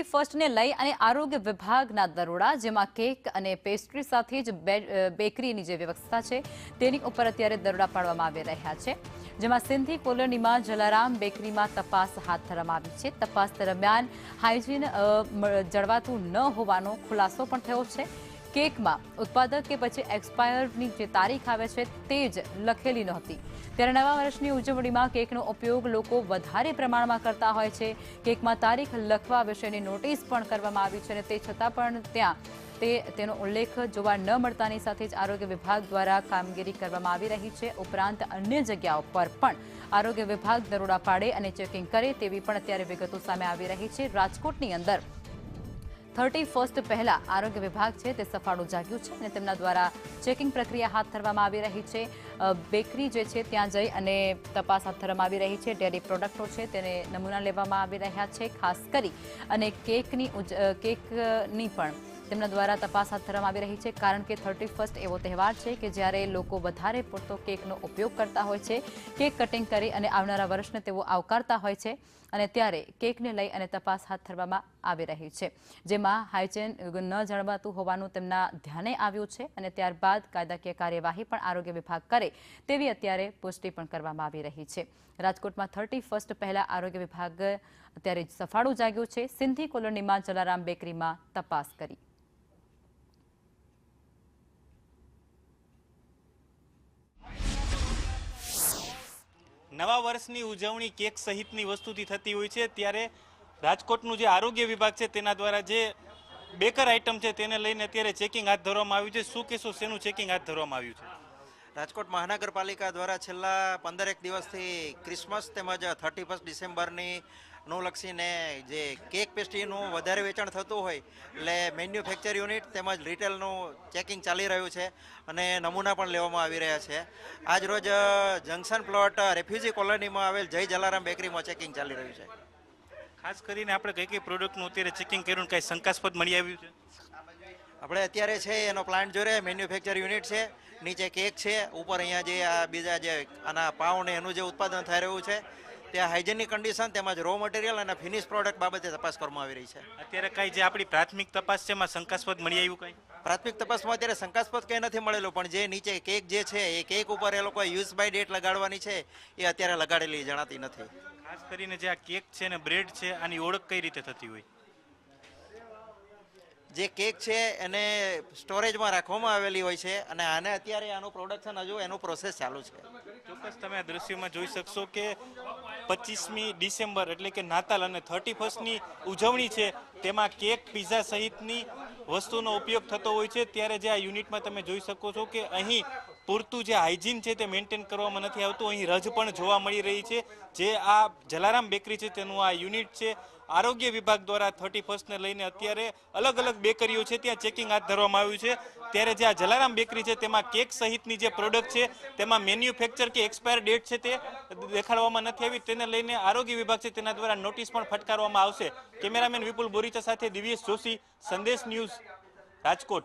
31 ને લઈ અને આરોગ્ય વિભાગના દરોડા, જેમાં કેક અને પેસ્ટ્રી સાથે જ બેકરીની જે વ્યવસ્થા છે તેની ઉપર અત્યારે દરોડા પાડવામાં આવી રહ્યા છે, જેમાં સિંધી કોલોનીમાં જલારામ બેકરીમાં તપાસ હાથ ધરવામાં આવી છે। તપાસ દરમિયાન હાઇજીન જળવાતું ન હોવાનો ખુલાસો પણ થયો છે। કેકમાં ઉત્પાદક કે પછી એક્સપાયરની જે તારીખ આવે છે તે જ લખેલી નહોતી। ત્યારે નવા વર્ષની ઉજવણીમાં કેકનો ઉપયોગ લોકો વધારે પ્રમાણમાં કરતા હોય છે। કેકમાં તારીખ લખવા વિશેની નોટિસ પણ કરવામાં આવી છે અને તે છતાં પણ ત્યાં તેનો ઉલ્લેખ જોવા ન મળતાની સાથે જ આરોગ્ય વિભાગ દ્વારા કામગીરી કરવામાં આવી રહી છે। ઉપરાંત અન્ય જગ્યાઓ પર પણ આરોગ્ય વિભાગ દરોડા પાડે અને ચેકિંગ કરે તેવી પણ અત્યારે વિગતો સામે આવી રહી છે। રાજકોટની અંદર 31 પહેલા આરોગ્ય વિભાગ છે તે સફાળું જાગ્યું છે અને તેમના દ્વારા ચેકિંગ પ્રક્રિયા હાથ ધરવામાં આવી રહી છે। બેકરી જે છે ત્યાં જઈ અને તપાસ હાથ ધરવામાં આવી રહી છે। ડેરી પ્રોડક્ટો છે તેને નમૂના લેવામાં આવી રહ્યા છે। ખાસ કરી અને કેકની પણ તેમના દ્વારા તપાસ હાથ ધરવામાં આવી રહી છે, કારણ કે 31 એવો તહેવાર છે કે જ્યારે લોકો વધારે પૂરતો કેકનો ઉપયોગ કરતા હોય છે। કેક કટિંગ કરી અને આવનારા વર્ષને તેઓ આવકારતા હોય છે અને ત્યારે કેકને લઈ અને તપાસ હાથ ધરવામાં આવી રહી છે, જેમાં હાઇજીન ન જળવાતું હોવાનું તેમના ધ્યાને આવ્યું છે અને ત્યારબાદ કાયદાકીય કાર્યવાહી પણ આરોગ્ય વિભાગ કરે તેવી અત્યારે પુષ્ટિ પણ કરવામાં આવી રહી છે। રાજકોટમાં 31 પહેલા આરોગ્ય વિભાગ અત્યારે સફાળું જાગ્યું છે। સિંધી કોલોનીમાં જલારામ બેકરીમાં તપાસ કરી। નવા વર્ષની ઉજવણી કેક સહિતની વસ્તુથી થતી હોય છે, ત્યારે રાજકોટનું જે આરોગ્ય વિભાગ છે તેના દ્વારા જે બેકર આઇટમ છે તેને લઈને અત્યારે ચેકિંગ હાથ ધરવામાં આવ્યું છે। શું કહેશો, શેનું ચેકિંગ હાથ ધરવામાં આવ્યું છે? રાજકોટ મહાનગરપાલિકા દ્વારા છેલ્લા 15 દિવસથી ક્રિસમસ તેમજ 31 ડિસેમ્બરની લક્ષીને જે કેક પેસ્ટ્રીનું વધારે વેચાણ થતું હોય એટલે મેન્યુફેક્ચર યુનિટ તેમજ રિટેલનું ચેકિંગ ચાલી રહ્યું છે અને નમૂના પણ લેવામાં આવી રહ્યા છે। આજ રોજ જંકશન પ્લોટ રેફ્યુજી કોલોનીમાં આવેલ જય જલારામ બેકરીમાં ચેકિંગ ચાલી રહ્યું છે। ખાસ કરીને આપણે કઈ પ્રોડક્ટનું અત્યારે ચેકિંગ કર્યું, કઈ શંકાસ્પદ મળી આવ્યું છે? આપણે અત્યારે છે એનો પ્લાન્ટ જોડે મેન્યુફેક્ચર યુનિટ છે, નીચે કેક છે, ઉપર અહીંયા જે આ બીજા જે આના પાઉં ને એનું જે ઉત્પાદન થઈ રહ્યું છે ત્યાં હાઇજીનની કન્ડિશન તેમજ રો મટીરિયલ અને ફિનિશ પ્રોડક્ટ બાબતે તપાસ કરવામાં આવી રહી છે। અત્યારે કઈ જે આપણી પ્રાથમિક તપાસ છે એમાં શંકાસ્પદ મળી આવ્યું કઈ? પ્રાથમિક તપાસમાં અત્યારે શંકાસ્પદ કંઈ નથી મળેલું, પણ જે નીચે કેક જે છે એ કેક ઉપર એ લોકો યુઝ બાય ડેટ લગાડવાની છે એ અત્યારે લગાડેલી જણાતી નથી। ખાસ કરીને જે આ કેક છે ને બ્રેડ છે, આની ઓળખ કઈ રીતે થતી હોય? જે કેક છે એને સ્ટોરેજમાં રાખવામાં આવેલી હોય છે અને આને અત્યારે આનું પ્રોડક્શન હજુ એનું પ્રોસેસ ચાલુ છે। ચોક્કસ તમે આ દ્રશ્યમાં જોઈ શકશો કે 25મી ડિસેમ્બર એટલે કે નાતાલ અને 31ની ઉજવણી છે તેમાં કેક, પીઝા સહિતની વસ્તુનો ઉપયોગ થતો હોય છે। ત્યારે જે આ યુનિટમાં તમે જોઈ શકો છો કે અહીં પૂરતું જે હાઇજીન છે તે મેન્ટેન કરવામાં નથી આવતું। અહીં રજ પણ જોવા મળી રહી છે। જે આ જલારામ બેકરી છે તેનું આ યુનિટ છે, આરોગ્ય વિભાગ દ્વારા 31ને લઈને અત્યારે અલગ અલગ બેકરીઓ છે ત્યાં ચેકિંગ હાથ ધરવામાં આવ્યું છે। ત્યારે જે આ જલારામ બેકરી છે તેમાં કેક સહિતની જે પ્રોડક્ટ છે તેમાં મેન્યુફેક્ચર કે એક્સપાયર ડેટ છે તે દેખાડવામાં નથી આવી, તેને લઈને આરોગ્ય વિભાગ છે તેના દ્વારા નોટિસ પણ ફટકારવામાં આવશે। કેમેરામેન વિપુલ બોરીચા સાથે દિવ્યેશ જોશી, સંદેશ ન્યૂઝ, રાજકોટ।